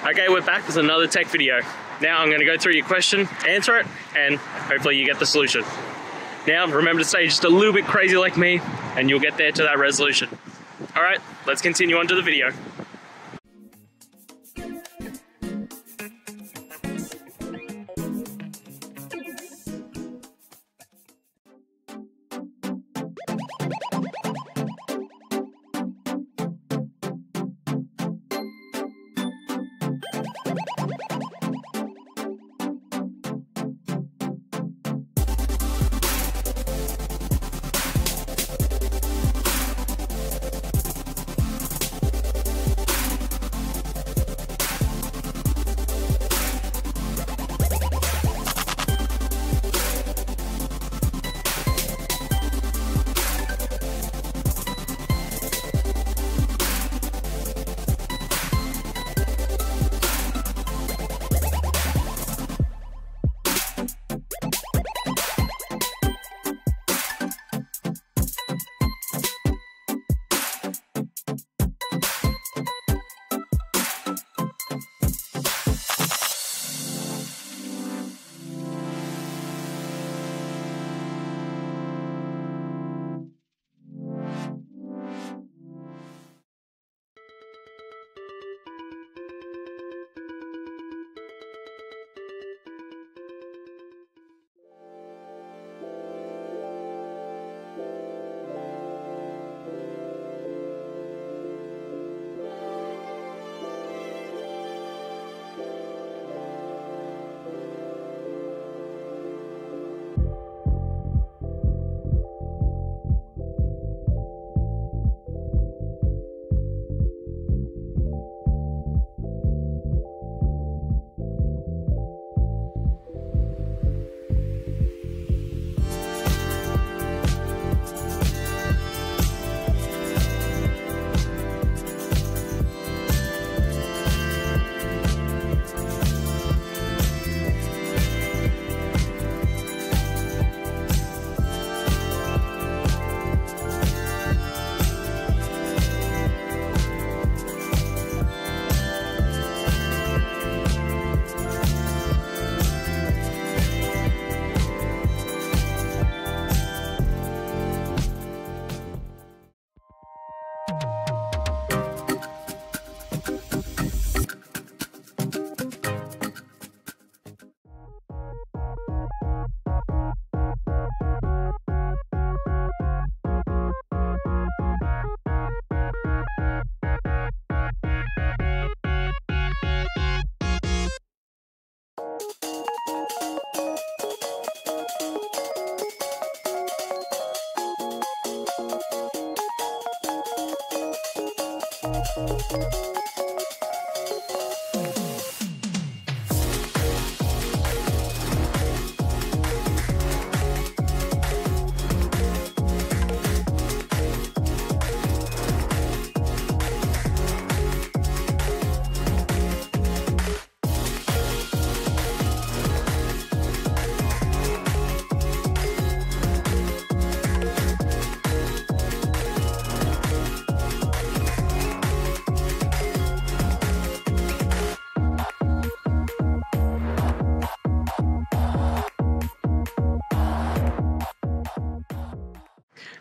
Okay, we're back with another tech video. Now I'm going to go through your question, answer it, and hopefully you get the solution. Now remember to stay just a little bit crazy like me, and you'll get there to that resolution. Alright, let's continue on to the video.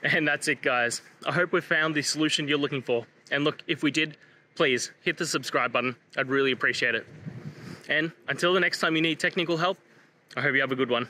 And that's it, guys. I hope we found the solution you're looking for. And look, if we did, please hit the subscribe button. I'd really appreciate it. And until the next time you need technical help, I hope you have a good one.